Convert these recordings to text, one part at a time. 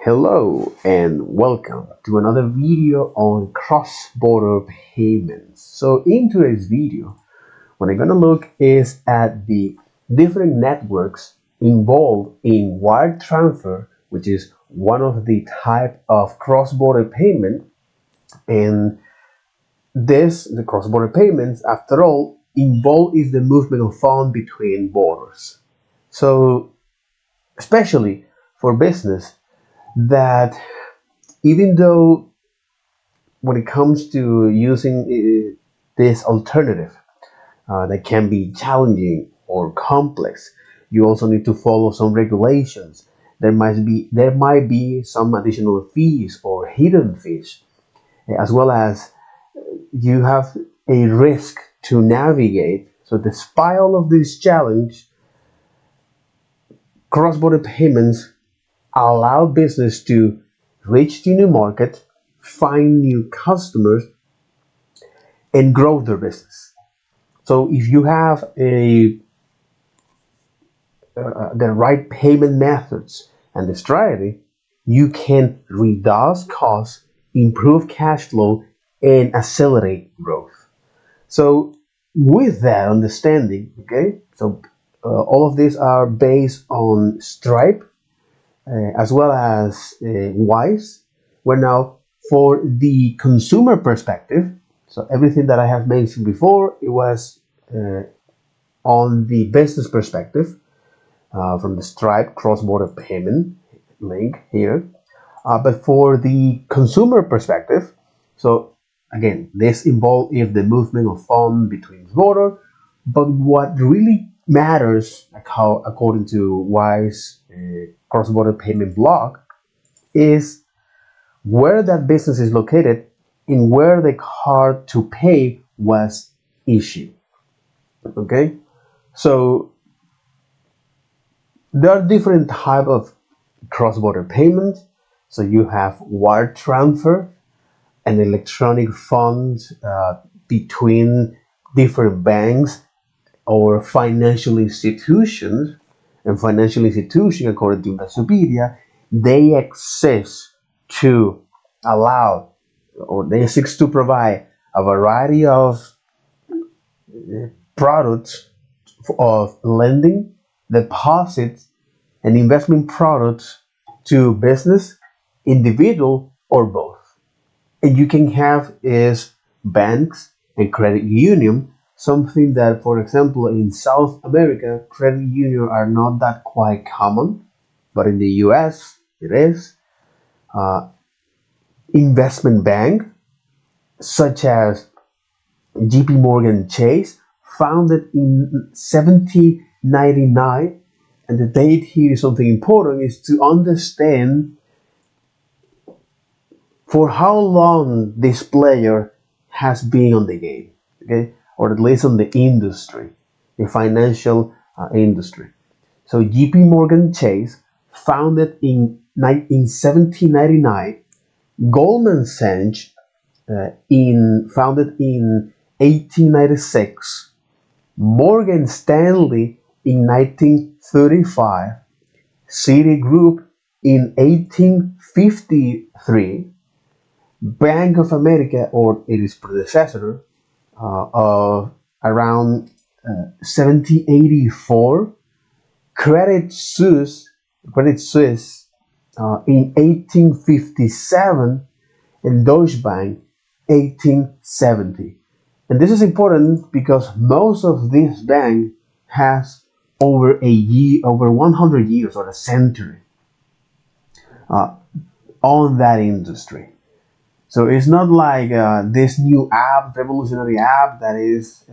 Hello and welcome to another video on cross-border payments. So in today's video, what I'm going to look is at the different networks involved in wire transfer, which is one of the type of cross-border payment. And the cross-border payments, after all, involved is the movement of funds between borders. So especially for business, that even though when it comes to using this alternative that can be challenging or complex, you also need to follow some regulations. There might be some additional fees or hidden fees, as well as you have a risk to navigate. So despite all of this challenge, cross-border payments allow business to reach the new market, find new customers, and grow their business. So if you have the right payment methods and the strategy, you can reduce costs, improve cash flow, and accelerate growth. So with that understanding, okay, all of these are based on Stripe as well as Wise. Where now for the consumer perspective, so everything that I have mentioned before, it was on the business perspective from the Stripe cross-border payment link here. But for the consumer perspective, so again, this involves if the movement of funds between border, but what really matters, like how according to Wise cross-border payment blog, is where that business is located and where the card to pay was issued. Okay, so there are different type of cross-border payment. So you have wire transfer and electronic funds between different banks or financial institutions. And financial institutions, according to Wikipedia, they exist to allow, or they exist to provide a variety of products of lending, deposits, and investment products to business, individual, or both. And you can have is banks and credit union, something that, for example, in South America, credit unions are not that quite common, but in the US, it is. Investment bank, such as JP Morgan Chase, founded in 1799, and the date here is something important, is to understand for how long this player has been on the game, okay, or at least on the industry, the financial industry. So JP Morgan Chase, founded in 1799, Goldman Sachs founded in 1896, Morgan Stanley in 1935, Citigroup in 1853, Bank of America, or its predecessor, of around 1784, Credit Suisse in 1857, and Deutsche Bank 1870. And this is important because most of this bank has over 100 years or a century on that industry. So it's not like this new app, revolutionary app that is,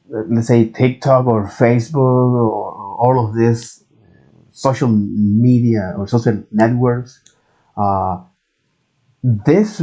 let's say, TikTok or Facebook or all of this social media or social networks. This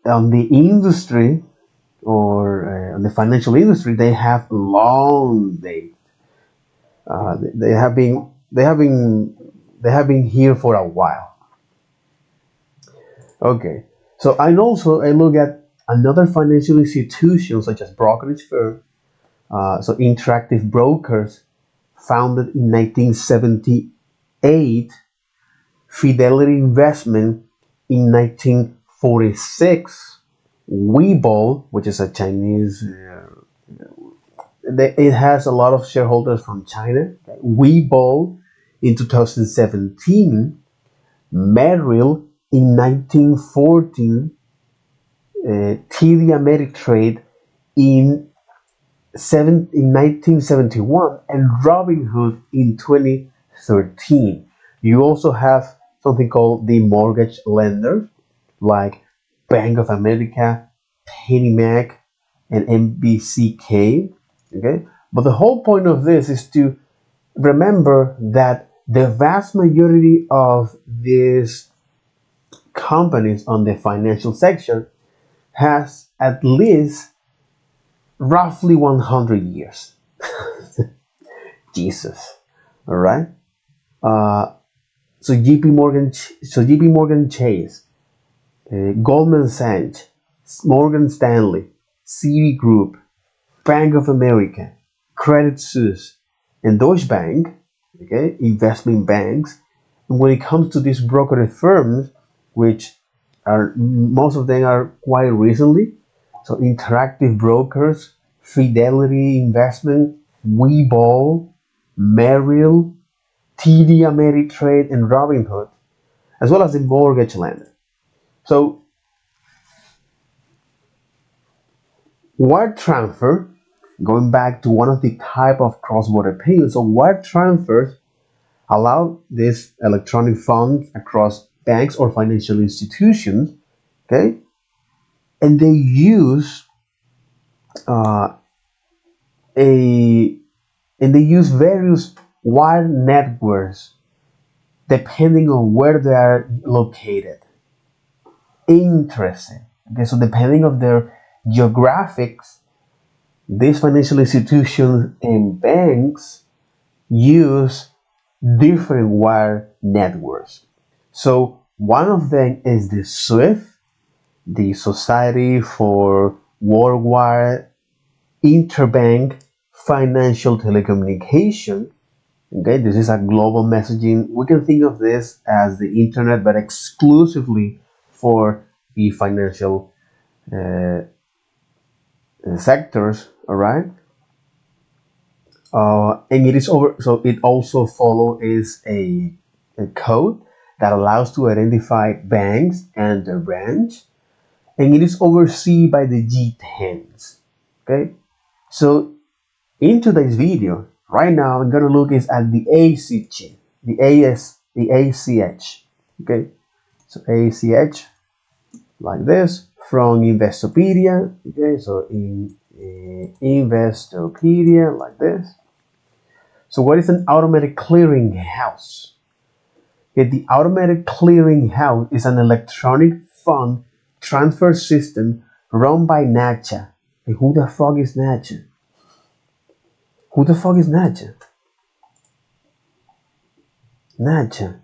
on the industry or on the financial industry, they have long date. They have been here for a while. Okay. So I look at another financial institution such as brokerage firm, so Interactive Brokers, founded in 1978, Fidelity Investment in 1946, Webull, which is a Chinese, it has a lot of shareholders from China. Webull in 2017, Merrill in 1914, TD Ameritrade in 1971, and Robinhood in 2013. You also have something called the mortgage lender, like Bank of America, PennyMac, and MBCK. Okay, but the whole point of this is to remember that the vast majority of these companies on the financial sector has at least roughly 100 years. Jesus. All right. Uh, JP Morgan Chase, Goldman Sachs, Morgan Stanley, Citigroup, Bank of America, Credit Suisse, and Deutsche Bank, okay, investment banks. And when it comes to these brokerage firms, which are most of them are quite recently, so Interactive Brokers, Fidelity Investment, Webull, Merrill, TD Ameritrade, and Robinhood, as well as the mortgage lender. So wire transfer, going back to one of the type of cross-border payments, so wire transfers allow this electronic funds across banks or financial institutions, okay, and they use uh, a and they use various wire networks depending on where they are located. Interesting. Okay, so depending on their geographics, these financial institutions and banks use different wire networks. So one of them is the SWIFT, the Society for Worldwide Interbank Financial Telecommunication. Okay, this is a global messaging. We can think of this as the internet, but exclusively for the financial uh, sectors. All right, and it is over. So it also follows a code that allows to identify banks and their branch, and it is overseen by the G10s. Okay, so in today's video, right now, I'm gonna look is at the ACH, the ACH. Okay, so ACH like this from Investopedia. Okay, so in Investopedia like this. So what is an automatic clearing house? Okay, the automatic clearing house is an electronic fund transfer system run by NACHA. And who the fuck is NACHA? Who the fuck is NACHA? NACHA.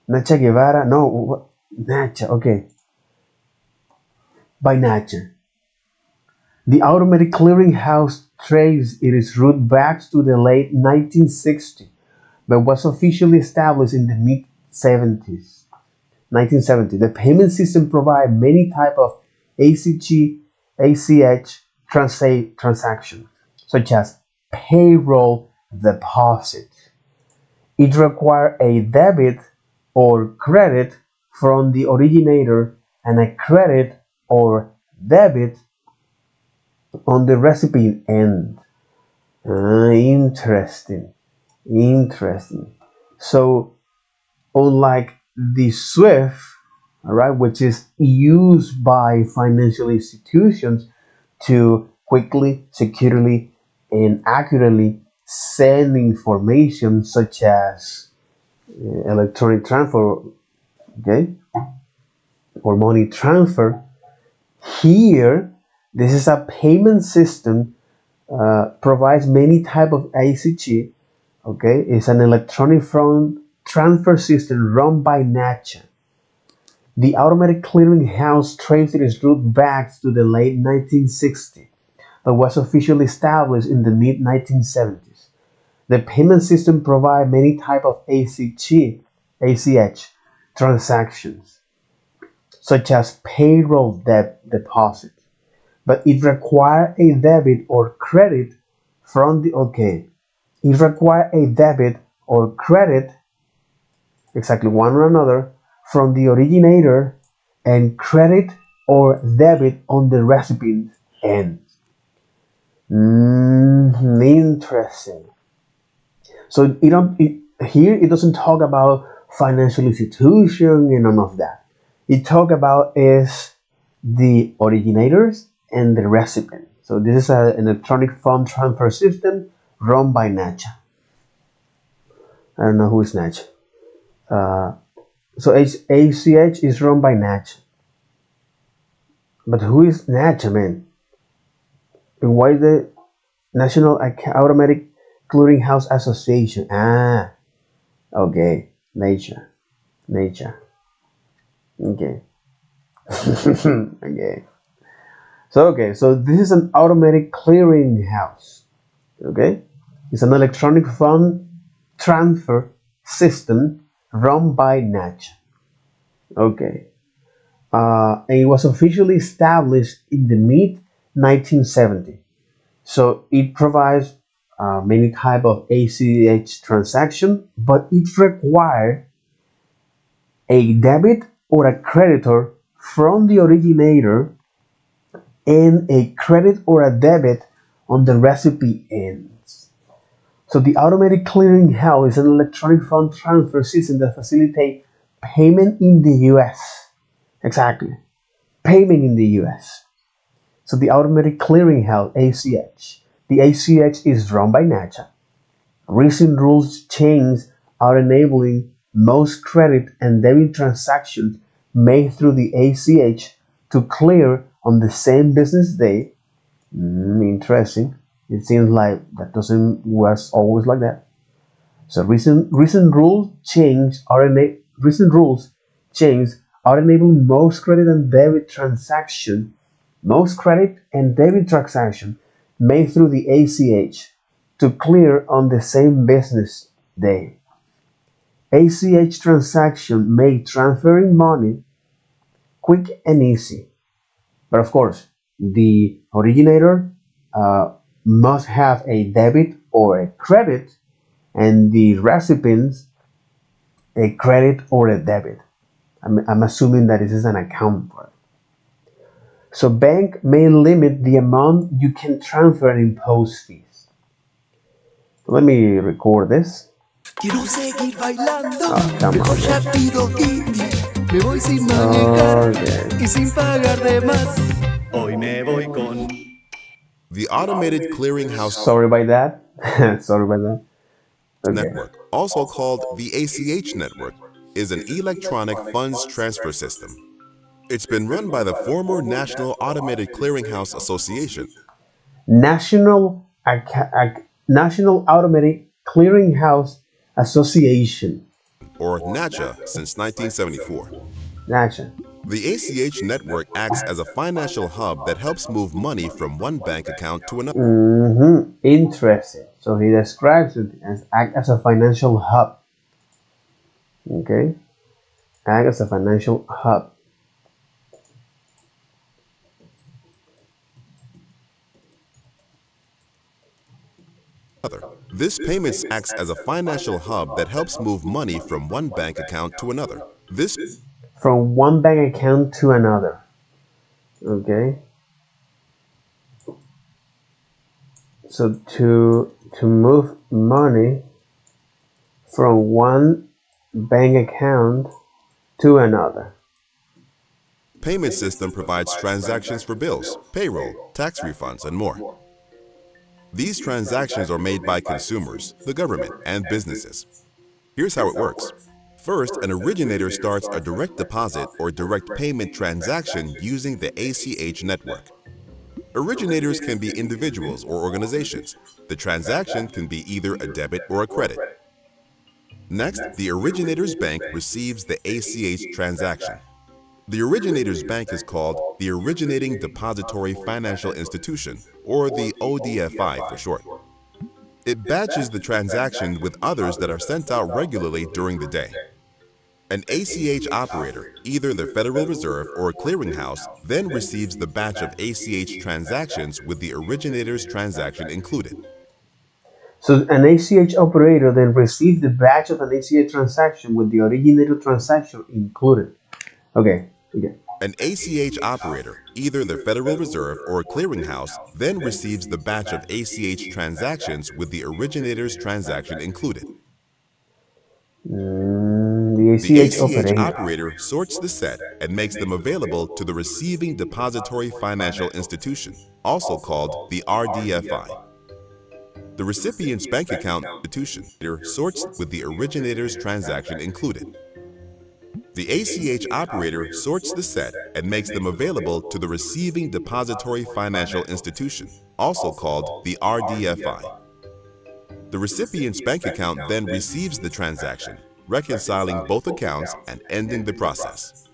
NACHA Guevara? No, what? NACHA, okay. By NACHA. The automatic clearing house traces its root back to the late 1960s, but was officially established in the mid 70s. 1970. The payment system provides many types of ACH transactions, such as payroll deposit. It requires a debit or credit from the originator and a credit or debit on the recipient end. Interesting. Interesting. So, unlike the SWIFT, all right, which is used by financial institutions to quickly, securely, and accurately send information such as electronic transfer, okay, or money transfer. Here, this is a payment system, provides many type of ACH. Okay, it's an electronic fund transfer system run by NACHA. The automatic clearing house traces its root back to the late 1960s, but was officially established in the mid 1970s. The payment system provides many types of ACH, ACH transactions, such as payroll debt deposit, but it requires a debit or credit from the okay. It requires a debit or credit, exactly one or another, from the originator and credit or debit on the recipient end. Interesting. So here it doesn't talk about financial institution and none of that. It talk about is the originators and the recipient. So this is an electronic fund transfer system run by NACHA. I don't know who is NACHA. Uh, so ACH is run by NACHA. But who is NACHA, man? And why the National Automatic Clearinghouse Association? Ah, okay. Nature. Okay. Okay. So this is an automatic clearing house. Okay. It's an electronic fund transfer system run by NACHA. Okay. And it was officially established in the mid 1970s. So it provides many type of ACH transaction, but it requires a debit or a creditor from the originator and a credit or a debit on the recipients. So the automatic clearing house is an electronic fund transfer system that facilitates payment in the US. Exactly. Payment in the US. So the automatic clearing house, ACH. The ACH is run by NACHA. Recent rules changes are enabling most credit and debit transactions made through the ACH to clear on the same business day. Interesting. It seems like that doesn't was always like that. So recent rules change are enabling most credit and debit transaction made through the ACH to clear on the same business day. ACH transaction make transferring money quick and easy. But of course, the originator must have a debit or a credit, and the recipients a credit or a debit. I'm assuming that this is an account for it. So bank may limit the amount you can transfer and impose fees. Let me record this. Quiero seguir bailando, Oh, come mejor on, ya man. pido Didi. Me voy sin manejar Okay. y sin pagar de más. Hoy me voy con The Automated Clearinghouse Sorry about that. Sorry about that. Okay. Network, also called the ACH network, is an electronic funds transfer system. It's been run by the former National Automated Clearinghouse Association, National National Automatic Clearinghouse Association. or NACHA, since 1974. NACHA. The ACH network acts as a financial hub that helps move money from one bank account to another. Interesting. So he describes it as act as a financial hub. Okay. Act as a financial hub. This payment acts as a financial hub that helps move money from one bank account to another. This From one bank account to another. Okay. So to move money from one bank account to another. payment system provides transactions for bills, payroll, tax refunds, and more. These transactions are made by consumers, the government, and businesses. Here's how it works. First, an originator starts a direct deposit or direct payment transaction using the ACH network. Originators can be individuals or organizations. The transaction can be either a debit or a credit. Next, the originator's bank receives the ACH transaction. The originator's bank is called the Originating Depository Financial Institution, or the ODFI for short. It batches the transaction with others that are sent out regularly during the day. An ACH operator, either the Federal Reserve or clearinghouse, then receives the batch of ACH transactions with the originator's transaction included. So an ACH operator then receives the batch of an ACH transaction with the originator transaction included. Okay. An ACH operator, either the Federal Reserve or clearinghouse, then receives the batch of ACH transactions with the originator's transaction included. The The ACH ACH operator. operator sorts the set and makes them available to the receiving depository financial institution, also called the RDFI. The recipient's bank account institution sorts with the originator's transaction included. The ACH operator sorts the set and makes them available to the receiving depository financial institution, also called the RDFI. The recipient's bank account then receives the transaction, reconciling both accounts and ending the process.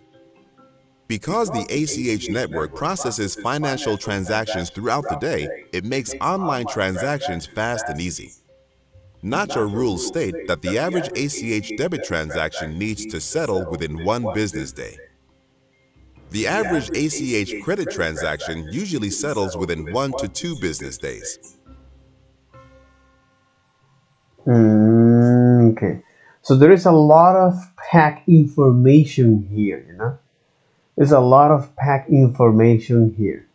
Because the ACH network processes financial transactions throughout the day, it makes online transactions fast and easy. NACHA rules state that the average ACH debit transaction needs to settle within 1 business day. The average ACH credit transaction usually settles within 1 to 2 business days. Okay. So there is a lot of pack information here, There's a lot of pack information here.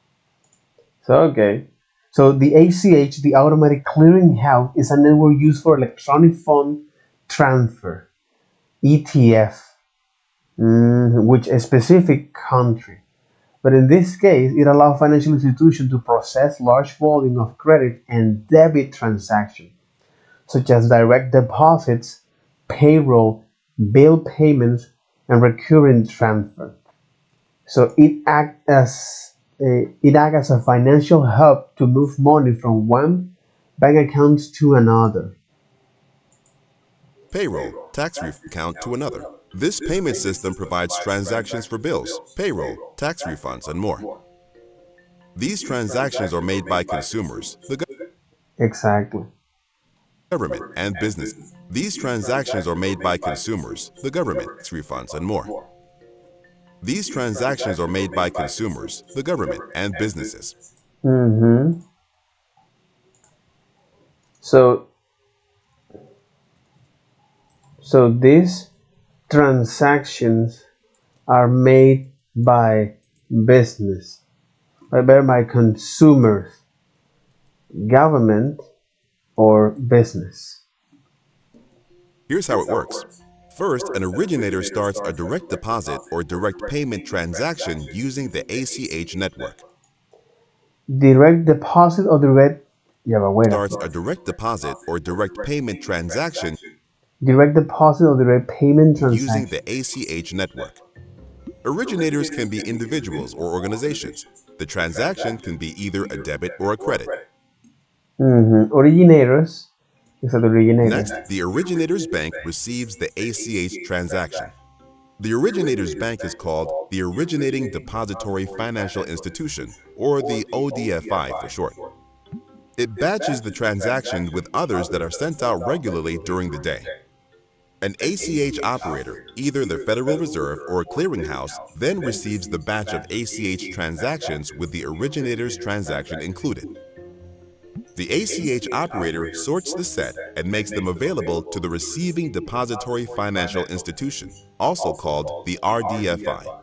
So the ACH, the automatic clearing house, is a network used for electronic fund transfer, ETF, which a specific country. But in this case, it allows financial institutions to process large volume of credit and debit transactions, such as direct deposits, payroll, bill payments, and recurring transfer. So it acts as a financial hub to move money from one bank account to another. Payroll, tax refund account to another. This payment system provides transactions for bills, payroll, tax refunds, and more. These transactions are made by consumers, the Exactly. government, and business. These transactions are made by consumers, the government, tax refunds, and more. These transactions are made by consumers, the government, and businesses. Mm-hmm. So these transactions are made by business, by consumers, government, or business. Here's how it works. First, an originator starts a direct deposit or direct payment transaction using the ACH network. Direct deposit or direct yeah, but wait a Starts a minute. direct deposit or direct payment transaction Direct deposit or direct payment using transaction. the ACH network. Originators can be individuals or organizations. The transaction can be either a debit or a credit. Originators. Is that originator? Next, the originator's bank receives the ACH transaction. The originator's bank is called the Originating Depository Financial Institution, or the ODFI for short. It batches the transaction with others that are sent out regularly during the day. An ACH operator, either the Federal Reserve or clearinghouse, then receives the batch of ACH transactions with the originator's transaction included. The ACH operator sorts the set and makes them available to the receiving depository financial institution, also called the RDFI.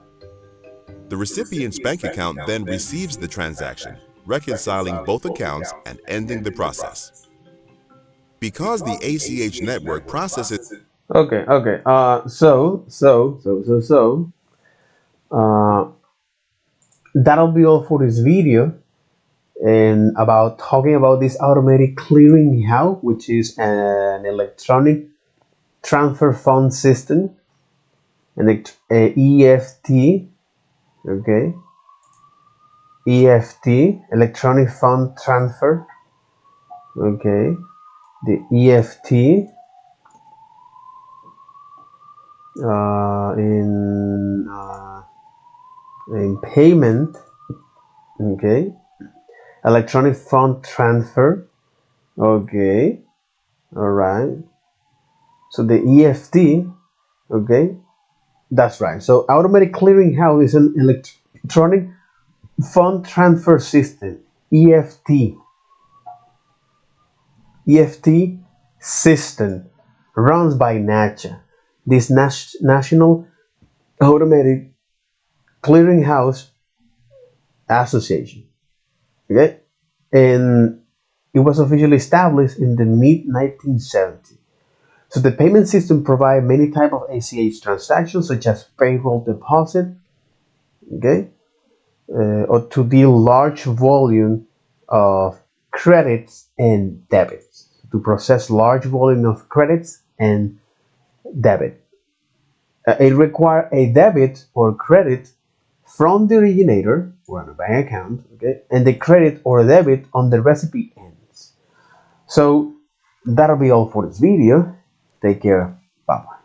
The recipient's bank account then receives the transaction, reconciling both accounts and ending the process. Because the ACH network processes Okay. Uh, that'll be all for this video. And about talking about this automatic clearing house, which is an electronic transfer fund system, an EFT, okay, EFT, electronic fund transfer, okay, the EFT in payment, okay, electronic fund transfer, okay, all right. So the EFT, okay, That's right. So automatic clearinghouse is an electronic fund transfer system, EFT, EFT system runs by NACHA, this National Automatic Clearinghouse Association. Okay, and it was officially established in the mid 1970s. So the payment system provides many types of ACH transactions, such as payroll deposit, okay, or to deal large volume of credits and debits, to process large volume of credits and debit. It requires a debit or credit from the originator or on a bank account, okay, and the credit or debit on the recipient ends. So that'll be all for this video. Take care. Bye bye.